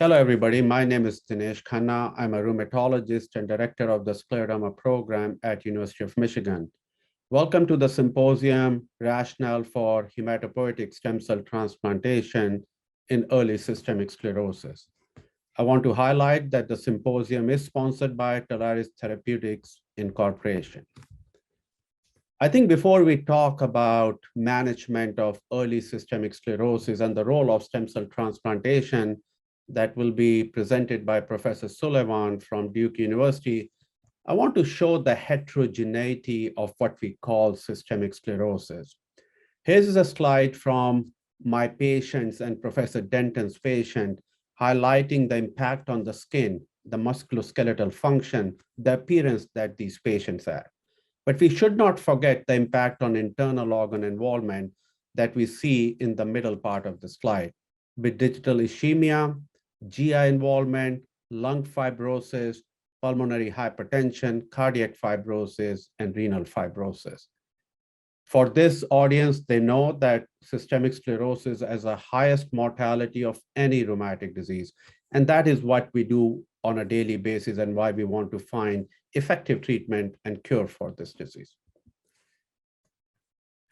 Hello, everybody. My name is Dinesh Khanna. I'm a rheumatologist and director of the scleroderma program at University of Michigan. Welcome to the symposium, Rationale for Hematopoietic Stem Cell Transplantation in Early Systemic Sclerosis. I want to highlight that the symposium is sponsored by Talaris Therapeutics Incorporation. I think before we talk about management of early systemic sclerosis and the role of stem cell transplantation, that will be presented by Professor Sullivan from Duke University, I want to show the heterogeneity of what we call systemic sclerosis. Here's a slide from my patients and Professor Denton's patient, highlighting the impact on the skin, the musculoskeletal function, the appearance that these patients have. But we should not forget the impact on internal organ involvement that we see in the middle part of the slide, with digital ischemia, GI involvement, lung fibrosis, pulmonary hypertension, cardiac fibrosis, and renal fibrosis. For this audience, they know that systemic sclerosis has the highest mortality of any rheumatic disease. And that is what we do on a daily basis and why we want to find effective treatment and cure for this disease.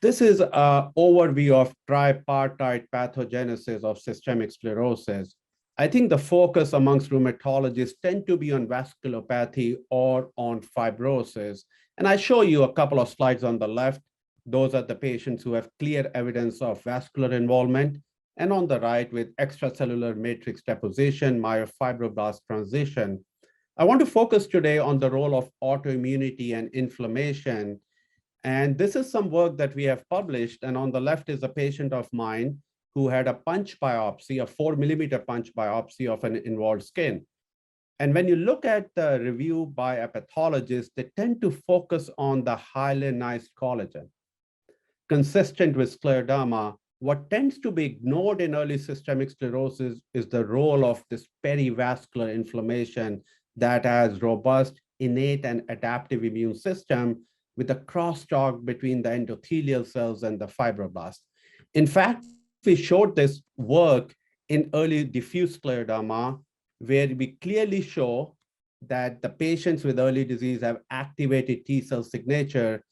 This is an overview of tripartite pathogenesis of systemic sclerosis. I think the focus amongst rheumatologists tend to be on vasculopathy or on fibrosis. And I show you a couple of slides on the left. Those are the patients who have clear evidence of vascular involvement. And on the right, with extracellular matrix deposition, myofibroblast transition. I want to focus today on the role of autoimmunity and inflammation. And this is some work that we have published. And on the left is a patient of mine who had a punch biopsy, a 4-millimeter punch biopsy of an involved skin. And when you look at the review by a pathologist, they tend to focus on the hyalinized collagen. Consistent with scleroderma, what tends to be ignored in early systemic sclerosis is the role of this perivascular inflammation that has robust, innate, and adaptive immune system with a crosstalk between the endothelial cells and the fibroblasts. In fact, we showed this work in early diffuse scleroderma, where we clearly show that the patients with early disease have activated T cell signature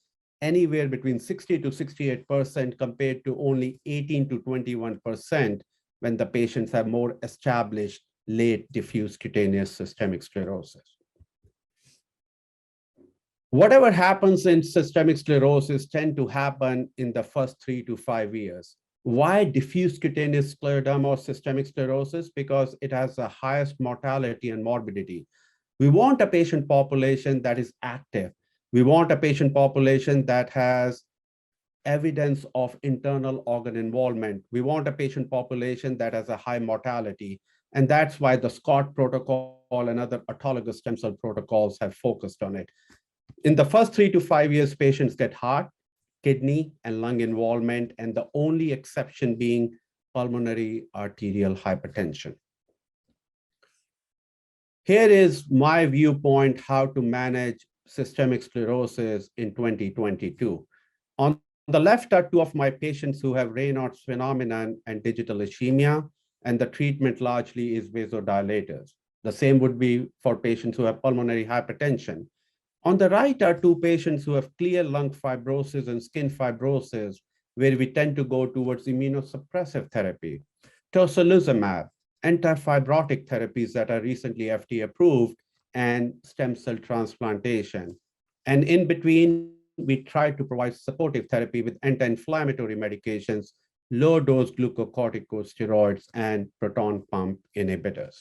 anywhere between 60 to 68% compared to only 18 to 21% when the patients have more established late diffuse cutaneous systemic sclerosis. Whatever happens in systemic sclerosis tend to happen in the first 3 to 5 years. Why diffuse cutaneous scleroderma or systemic sclerosis? Because it has the highest mortality and morbidity. We want a patient population that is active. We want a patient population that has evidence of internal organ involvement. We want a patient population that has a high mortality. And that's why the SCOT protocol and other autologous stem cell protocols have focused on it. In the first 3 to 5 years, patients get heart, kidney, and lung involvement, and the only exception being pulmonary arterial hypertension. Here is my viewpoint how to manage systemic sclerosis in 2022. On the left are two of my patients who have Raynaud's phenomenon and digital ischemia, and the treatment largely is vasodilators. The same would be for patients who have pulmonary hypertension. On the right are two patients who have clear lung fibrosis and skin fibrosis, where we tend to go towards immunosuppressive therapy, tocilizumab, antifibrotic therapies that are recently FDA approved, and stem cell transplantation. And in between, we try to provide supportive therapy with anti-inflammatory medications, low-dose glucocorticosteroids, and proton pump inhibitors.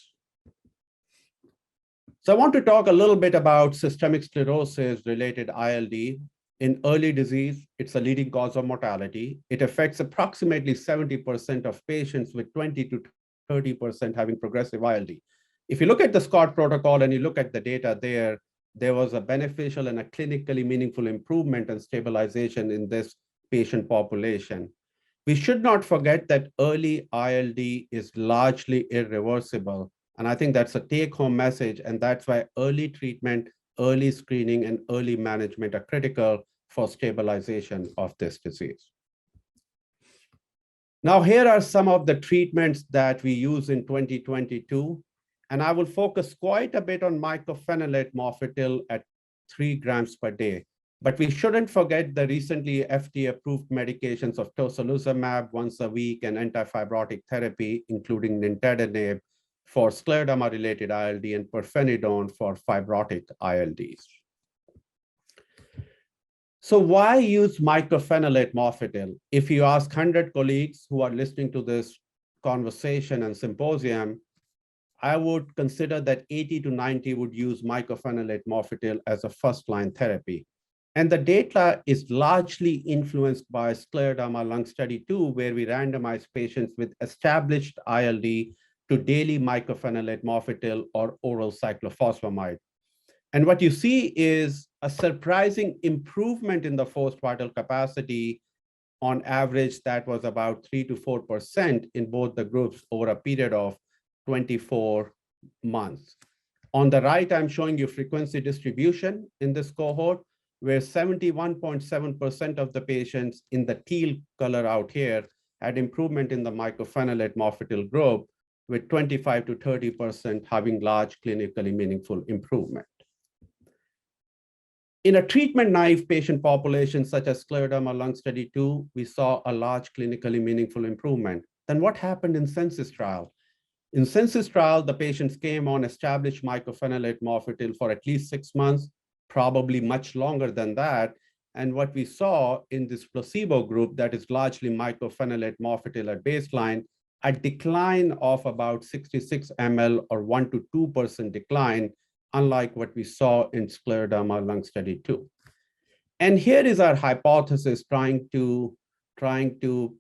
So I want to talk a little bit about systemic sclerosis-related ILD. In early disease, it's a leading cause of mortality. It affects approximately 70% of patients, with 20 to 30% having progressive ILD. If you look at the SCOT protocol and you look at the data there, there was a beneficial and a clinically meaningful improvement and stabilization in this patient population. We should not forget that early ILD is largely irreversible. And I think that's a take-home message, and that's why early treatment, early screening, and early management are critical for stabilization of this disease. Now, here are some of the treatments that we use in 2022, and I will focus quite a bit on mycophenolate mofetil at 3 grams per day. But we shouldn't forget the recently FDA-approved medications of tocilizumab once a week and antifibrotic therapy, including nintedanib for scleroderma-related ILD and pirfenidone for fibrotic ILDs. So why use mycophenolate mofetil? If you ask 100 colleagues who are listening to this conversation and symposium, I would consider that 80 to 90 would use mycophenolate mofetil as a first-line therapy. And the data is largely influenced by scleroderma lung study 2, where we randomize patients with established ILD to daily mycophenolate mofetil or oral cyclophosphamide. And what you see is a surprising improvement in the forced vital capacity. On average, that was about 3 to 4% in both the groups over a period of 24 months. On the right, I'm showing you frequency distribution in this cohort, where 71.7% of the patients in the teal color out here had improvement in the mycophenolate mofetil group, with 25 to 30% having large clinically meaningful improvement. In a treatment-naive patient population, such as scleroderma lung study 2, we saw a large clinically meaningful improvement. Then what happened in census trial? In census trial, the patients came on established mycophenolate mofetil for at least 6 months, probably much longer than that. And what we saw in this placebo group, that is largely mycophenolate mofetil at baseline, a decline of about 66 ml or 1 to 2% decline, unlike what we saw in scleroderma lung study 2. And here is our hypothesis trying to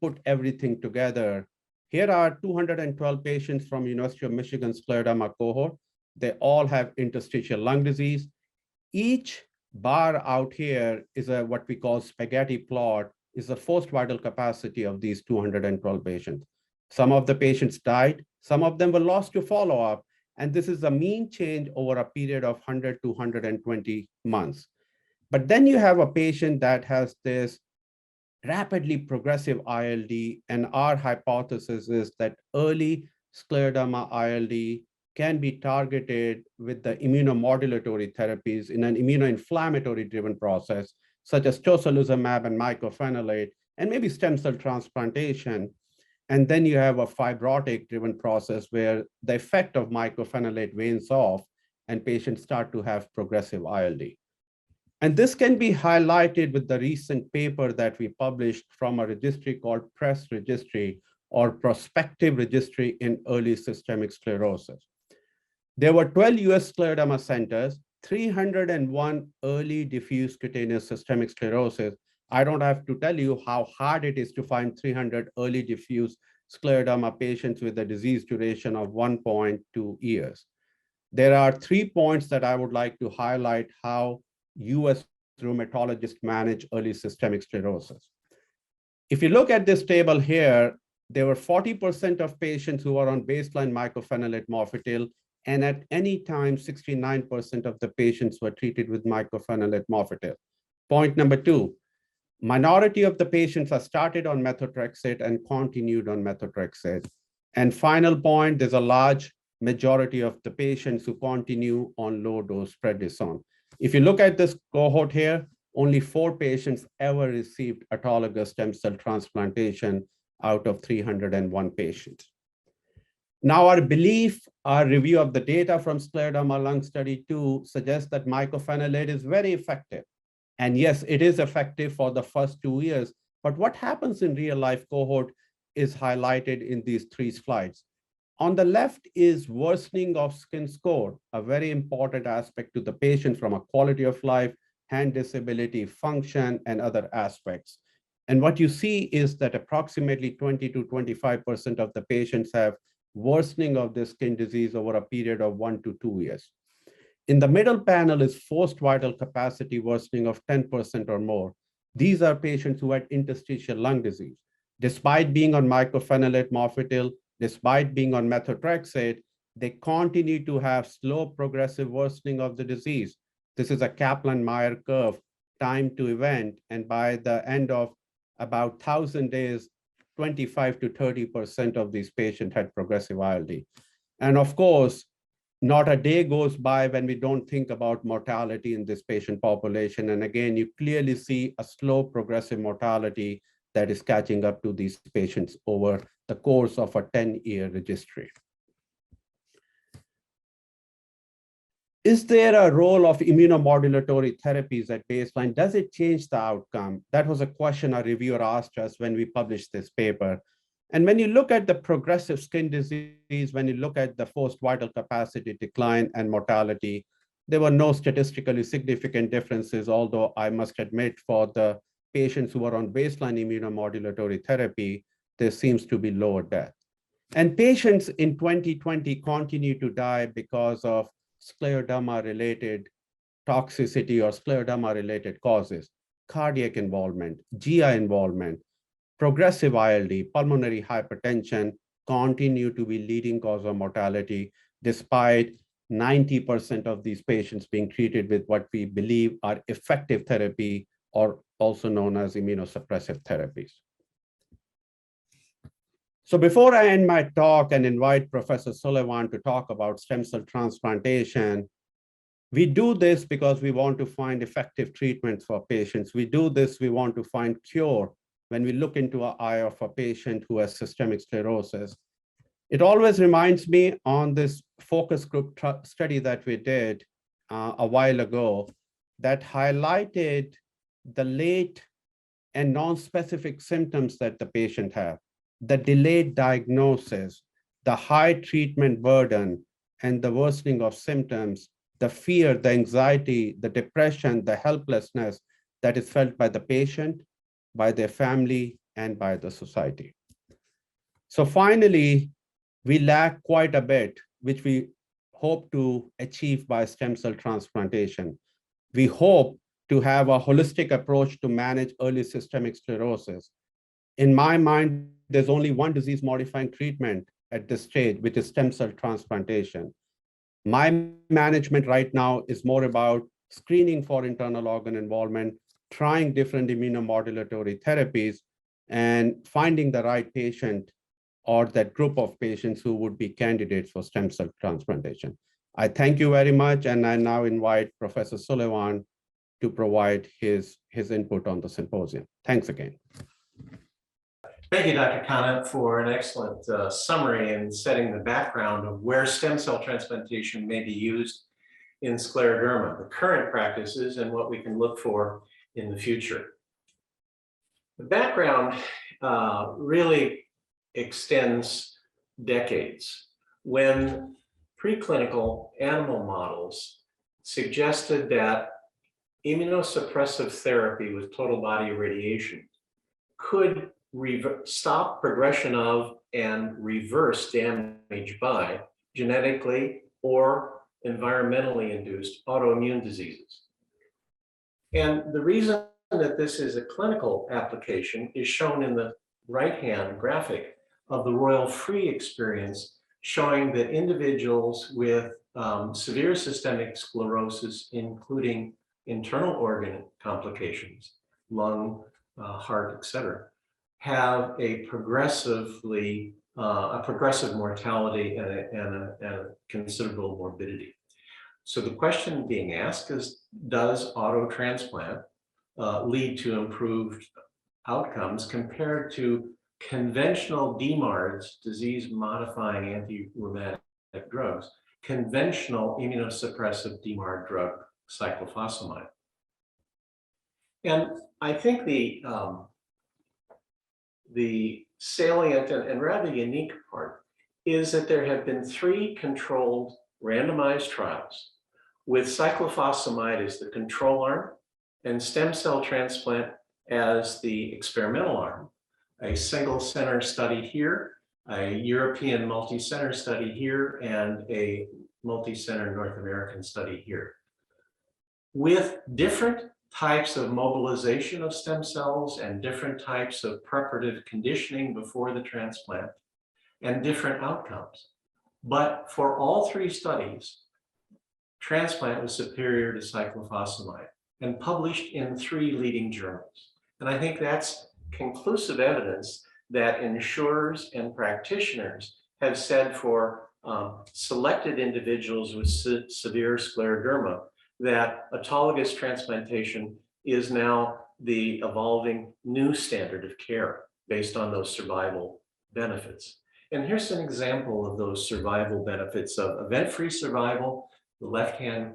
put everything together. Here are 212 patients from University of Michigan scleroderma cohort. They all have interstitial lung disease. Each bar out here is what we call spaghetti plot, is the forced vital capacity of these 212 patients. Some of the patients died, some of them were lost to follow-up, and this is a mean change over a period of 100 to 120 months. But then you have a patient that has this rapidly progressive ILD, and our hypothesis is that early scleroderma ILD can be targeted with the immunomodulatory therapies in an immunoinflammatory driven process, such as tocilizumab and mycophenolate, and maybe stem cell transplantation. And then you have a fibrotic driven process where the effect of mycophenolate wanes off and patients start to have progressive ILD. And this can be highlighted with the recent paper that we published from a registry called PRESS registry, or Prospective Registry in Early Systemic Sclerosis. There were 12 US scleroderma centers, 301 early diffuse cutaneous systemic sclerosis. I don't have to tell you how hard it is to find 300 early diffuse scleroderma patients with a disease duration of 1.2 years. There are 3 points that I would like to highlight how US rheumatologists manage early systemic sclerosis. If you look at this table here, there were 40% of patients who were on baseline mycophenolate mofetil, and at any time, 69% of the patients were treated with mycophenolate mofetil. Point number 2, minority of the patients are started on methotrexate and continued on methotrexate. And final point, there's a large majority of the patients who continue on low-dose prednisone. If you look at this cohort here, only 4 patients ever received autologous stem cell transplantation out of 301 patients. Now, our belief, our review of the data from scleroderma lung study 2 suggests that mycophenolate is very effective. And yes, it is effective for the first 2 years, but what happens in real life cohort is highlighted in these 3 slides. On the left is worsening of skin score, a very important aspect to the patient from a quality of life, hand disability, function, and other aspects. And what you see is that approximately 20 to 25% of the patients have worsening of their skin disease over a period of 1 to 2 years. In the middle panel is forced vital capacity worsening of 10% or more. These are patients who had interstitial lung disease. Despite being on mycophenolate mofetil, despite being on methotrexate, they continue to have slow progressive worsening of the disease. This is a Kaplan-Meier curve, time to event, and by the end of about 1,000 days, 25 to 30% of these patients had progressive ILD. And of course, not a day goes by when we don't think about mortality in this patient population. And again, you clearly see a slow progressive mortality that is catching up to these patients over the course of a 10-year registry. Is there a role of immunomodulatory therapies at baseline? Does it change the outcome? That was a question a reviewer asked us when we published this paper. And when you look at the progressive skin disease, when you look at the forced vital capacity decline and mortality, there were no statistically significant differences, although I must admit for the patients who were on baseline immunomodulatory therapy, there seems to be lower death. And patients in 2020 continue to die because of scleroderma-related toxicity or scleroderma-related causes, cardiac involvement, GI involvement, progressive ILD, pulmonary hypertension continue to be leading cause of mortality, despite 90% of these patients being treated with what we believe are effective therapy, or also known as immunosuppressive therapies. So before I end my talk and invite Professor Sullivan to talk about stem cell transplantation, we do this because we want to find effective treatments for patients. We do this, we want to find cure when we look into an eye of a patient who has systemic sclerosis. It always reminds me on this focus group study that we did a while ago that highlighted the late and non-specific symptoms that the patient have, the delayed diagnosis, the high treatment burden, and the worsening of symptoms, the fear, the anxiety, the depression, the helplessness that is felt by the patient, by their family, and by the society. So finally, we lack quite a bit, which we hope to achieve by stem cell transplantation. We hope to have a holistic approach to manage early systemic sclerosis. In my mind, there's only one disease-modifying treatment at this stage, which is stem cell transplantation. My management right now is more about screening for internal organ involvement, trying different immunomodulatory therapies, and finding the right patient or that group of patients who would be candidates for stem cell transplantation. I thank you very much, and I now invite Professor Sullivan to provide his input on the symposium. Thanks again. Thank you, Dr. Khanna, for an excellent summary and setting the background of where stem cell transplantation may be used in scleroderma, the current practices, and what we can look for in the future. The background really extends decades when preclinical animal models suggested that immunosuppressive therapy with total body irradiation could stop progression of and reverse damage by genetically or environmentally induced autoimmune diseases. And the reason that this is a clinical application is shown in the right-hand graphic of the Royal Free experience, showing that individuals with severe systemic sclerosis, including internal organ complications, lung, heart, etc., have a progressive mortality and a considerable morbidity. So the question being asked is, does auto transplant lead to improved outcomes compared to conventional DMARDs, disease-modifying anti-rheumatic drugs, conventional immunosuppressive DMARD drug, cyclophosphamide? And I think the salient and rather unique part is that there have been 3 controlled randomized trials with cyclophosphamide as the control arm and stem cell transplant as the experimental arm, a single center study here, a European multi-center study here, and a multi-center North American study here, with different types of mobilization of stem cells and different types of preparative conditioning before the transplant and different outcomes. But for all 3 studies, transplant was superior to cyclophosphamide and published in 3 leading journals. And I think that's conclusive evidence that insurers and practitioners have said for selected individuals with severe scleroderma that autologous transplantation is now the evolving new standard of care based on those survival benefits. And here's an example of those survival benefits of event-free survival. The left-hand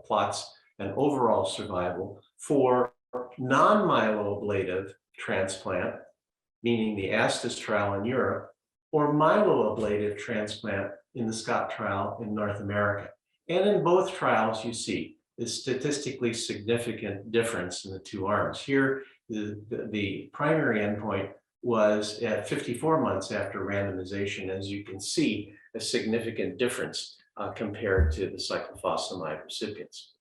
plots an overall survival for non-myeloablative transplant, meaning the ASTIS trial in Europe, or myeloablative transplant in the SCOT trial in North America. And in both trials, you see the statistically significant difference in the two arms. Here, the primary endpoint was at 54 months after randomization. As you can see, a significant difference compared to the cyclophosphamide recipients.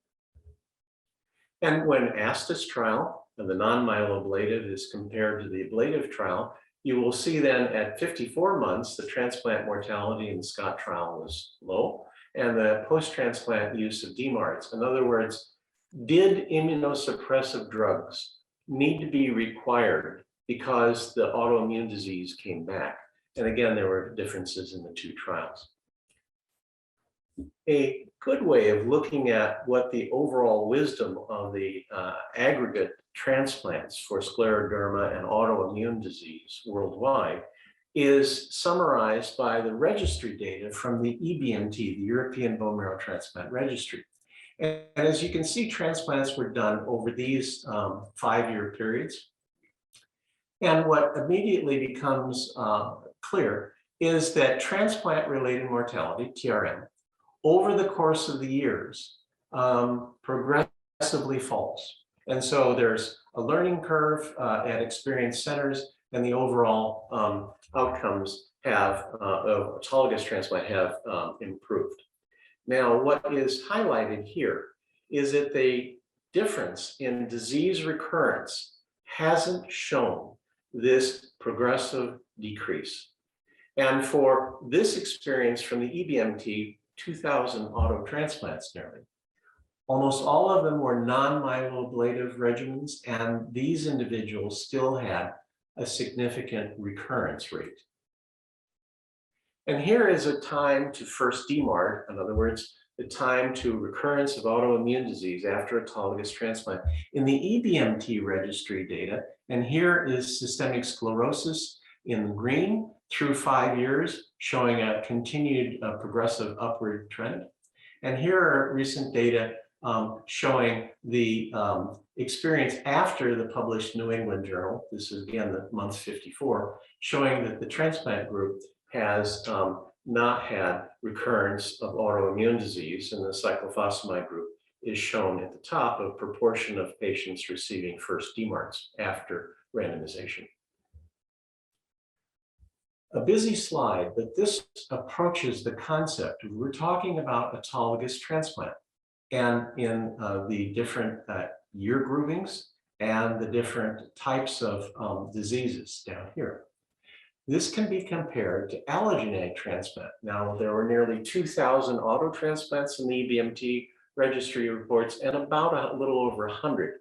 And when ASTIS trial and the non-myeloablative is compared to the ablative trial, you will see then at 54 months, the transplant mortality in the SCOT trial was low, and the post-transplant use of DMARDs. In other words, did immunosuppressive drugs need to be required because the autoimmune disease came back? And again, there were differences in the two trials. A good way of looking at what the overall wisdom of the aggregate transplants for scleroderma and autoimmune disease worldwide is summarized by the registry data from the EBMT, the European Bone Marrow Transplant Registry. And as you can see, transplants were done over these 5-year periods. And what immediately becomes clear is that transplant-related mortality, TRM, over the course of the years, progressively falls. And so there's a learning curve at experienced centers, and the overall outcomes of autologous transplant have improved. Now, what is highlighted here is that the difference in disease recurrence hasn't shown this progressive decrease. And for this experience from the EBMT, 2,000 auto transplants nearly, almost all of them were non-myeloablative regimens, and these individuals still had a significant recurrence rate. And here is a time to first DMARD, in other words, the time to recurrence of autoimmune disease after autologous transplant in the EBMT registry data. And here is systemic sclerosis in green through 5 years, showing a continued progressive upward trend. And here are recent data showing the experience after the published New England Journal. This is again the month 54, showing that the transplant group has not had recurrence of autoimmune disease, and the cyclophosphamide group is shown at the top of proportion of patients receiving first DMARDs after randomization. A busy slide, but this approaches the concept. We're talking about autologous transplant, and in the different year groupings and the different types of diseases down here. This can be compared to allogeneic transplant. Now, there were nearly 2,000 auto transplants in the EBMT registry reports, and about a little over 100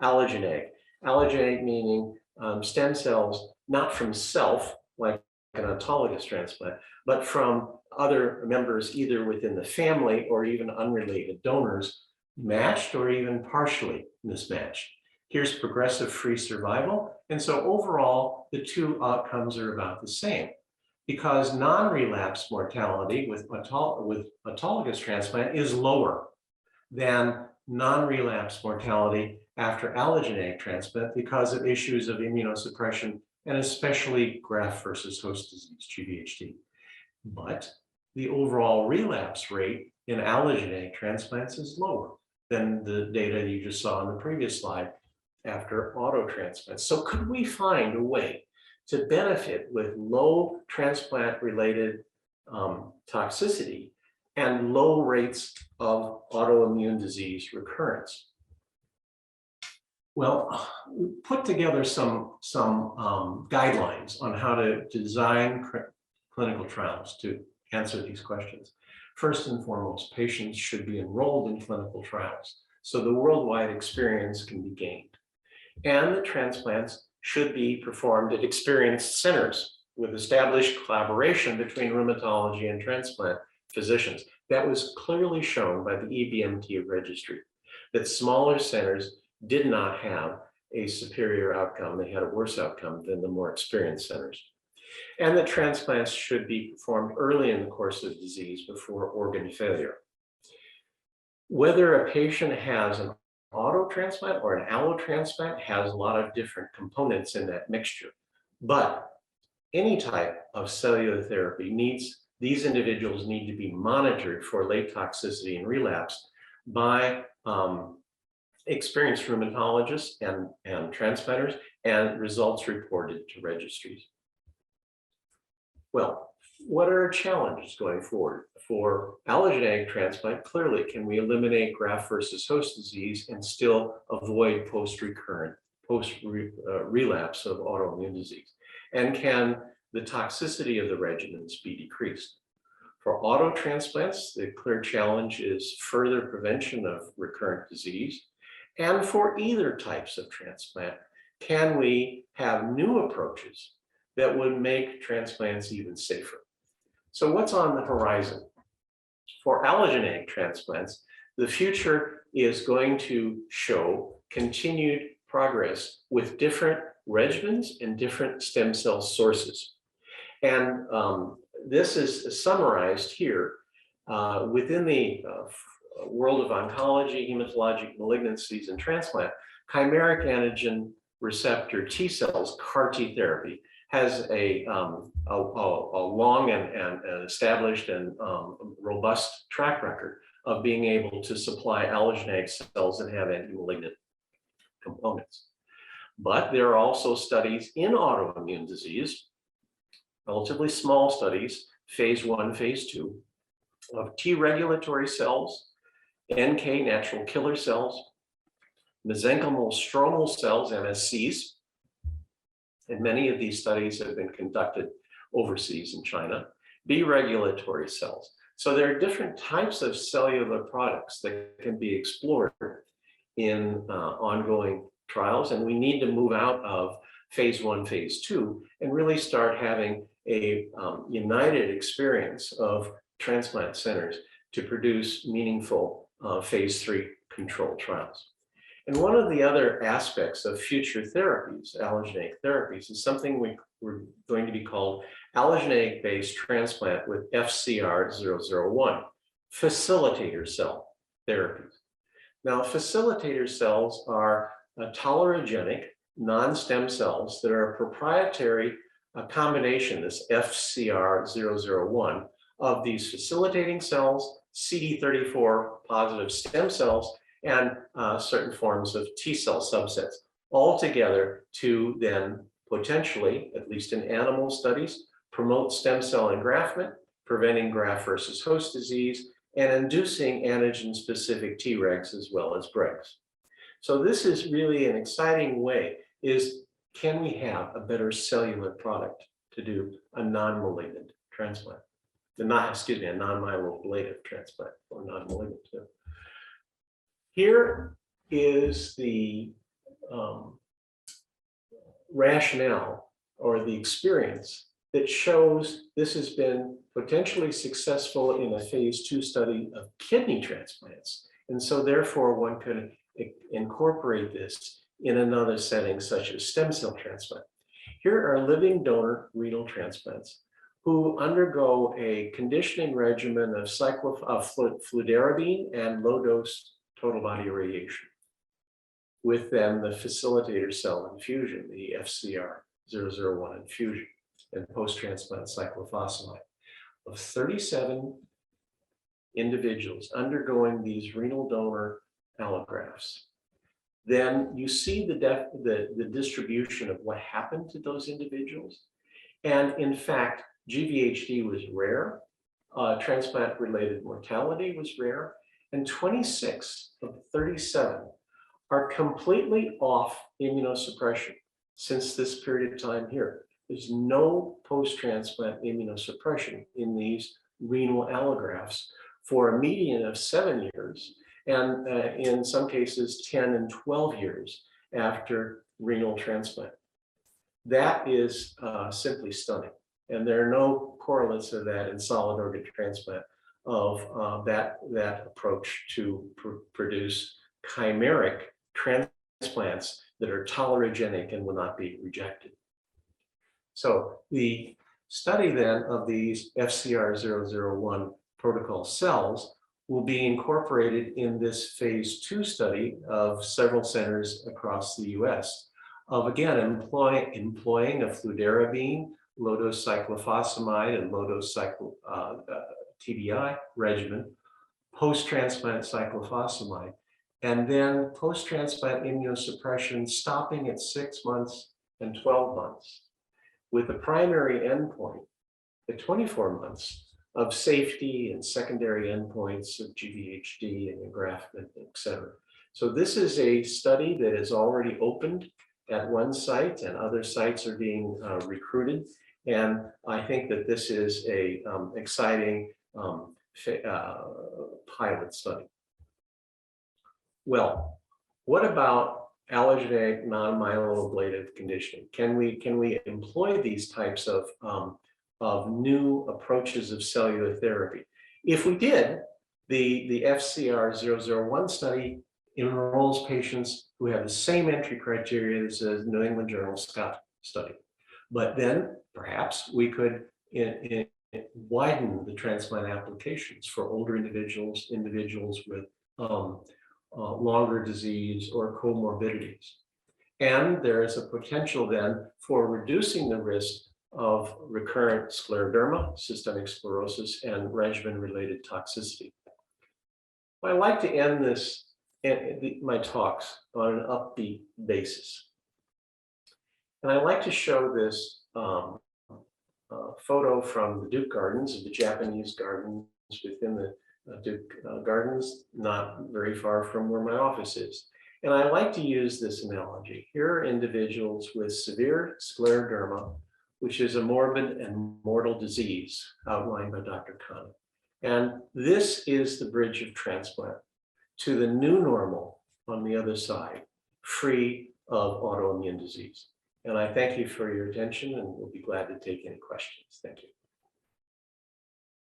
allogeneic. Allogeneic meaning stem cells not from self, like an autologous transplant, but from other members, either within the family or even unrelated donors, matched or even partially mismatched. Here's progressive free survival. And so overall, the two outcomes are about the same, because non-relapse mortality with autologous transplant is lower than non-relapse mortality after allogeneic transplant because of issues of immunosuppression and especially graft versus host disease, GVHD. But the overall relapse rate in allogeneic transplants is lower than the data you just saw on the previous slide after auto transplants. So could we find a way to benefit with low transplant-related toxicity and low rates of autoimmune disease recurrence? Well, we put together some guidelines on how to design clinical trials to answer these questions. First and foremost, patients should be enrolled in clinical trials so the worldwide experience can be gained. And the transplants should be performed at experienced centers with established collaboration between rheumatology and transplant physicians. That was clearly shown by the EBMT registry, that smaller centers did not have a superior outcome. They had a worse outcome than the more experienced centers. And that transplants should be performed early in the course of disease before organ failure. Whether a patient has an auto transplant or an allo transplant has a lot of different components in that mixture. But any type of cellular therapy these individuals need to be monitored for late toxicity and relapse by experienced rheumatologists and transplanters, and results reported to registries. Well, what are our challenges going forward? For allogeneic transplant, clearly, can we eliminate graft versus host disease and still avoid post-relapse of autoimmune disease? And can the toxicity of the regimens be decreased? For auto transplants, the clear challenge is further prevention of recurrent disease. And for either types of transplant, can we have new approaches that would make transplants even safer? So what's on the horizon? For allogeneic transplants, the future is going to show continued progress with different regimens and different stem cell sources. And this is summarized here within the world of oncology, hematologic malignancies, and transplant. Chimeric antigen receptor T cells, CAR T therapy, has a long and established and robust track record of being able to supply allogeneic cells that have anti-malignant components. But there are also studies in autoimmune disease, relatively small studies, phase 1, phase 2, of T regulatory cells, NK natural killer cells, mesenchymal stromal cells, MSCs, and many of these studies have been conducted overseas in China, B regulatory cells. So there are different types of cellular products that can be explored in ongoing trials, and we need to move out of phase 1, phase 2, and really start having a united experience of transplant centers to produce meaningful phase 3 controlled trials. And one of the other aspects of future therapies, allogeneic therapies, is something we're going to be called allogeneic-based transplant with FCR001, facilitator cell therapies. Now, facilitator cells are tolerogenic, non-stem cells that are a proprietary combination, this FCR001, of these facilitating cells, CD34 positive stem cells, and certain forms of T cell subsets, all together to then potentially, at least in animal studies, promote stem cell engraftment, preventing graft versus host disease, and inducing antigen-specific Tregs as well as Bregs. So this is really an exciting way, can we have a better cellular product to do a non-malignant transplant? A non-myeloablative transplant, or non-malignant too. Here is the rationale or the experience that shows this has been potentially successful in a phase 2 study of kidney transplants. And so therefore one could incorporate this in another setting such as stem cell transplant. Here are living donor renal transplants who undergo a conditioning regimen of fludarabine and low-dose total body irradiation. With then the facilitator cell infusion, the FCR001 infusion, and post-transplant cyclophosphamide. Of 37 individuals undergoing these renal donor allografts, then you see the distribution of what happened to those individuals. And in fact, GVHD was rare, transplant-related mortality was rare, and 26 of 37 are completely off immunosuppression since this period of time here. There's no post-transplant immunosuppression in these renal allografts for a median of 7 years, and in some cases 10 and 12 years after renal transplant. That is simply stunning. And there are no correlates of that in solid organ transplant of that approach to produce chimeric transplants that are tolerogenic and will not be rejected. So the study then of these FCR001 protocol cells will be incorporated in this phase 2 study of several centers across the US of, again, employing a fludarabine, low-dose cyclophosphamide, and low-dose TBI regimen, post-transplant cyclophosphamide, and then post-transplant immunosuppression stopping at 6 months and 12 months, with the primary endpoint at 24 months of safety and secondary endpoints of GVHD and engraftment, et cetera. So this is a study that is already opened at one site, and other sites are being recruited. And I think that this is a exciting pilot study. Well, what about allogeneic non-myeloablative conditioning? Can we employ these types of new approaches of cellular therapy? If we did, the FCR001 study enrolls patients who have the same entry criteria as the New England Journal Scott study. But then perhaps we could widen the transplant applications for older individuals, individuals with longer disease or comorbidities. And there is a potential then for reducing the risk of recurrent scleroderma, systemic sclerosis, and regimen-related toxicity. I like to end my talks on an upbeat basis. And I like to show this photo from the Duke Gardens, of the Japanese gardens within the Duke Gardens, not very far from where my office is. And I like to use this analogy. Here are individuals with severe scleroderma, which is a morbid and mortal disease outlined by Dr. Khanna. And this is the bridge of transplant to the new normal on the other side, free of autoimmune disease. And I thank you for your attention, and we'll be glad to take any questions. Thank you.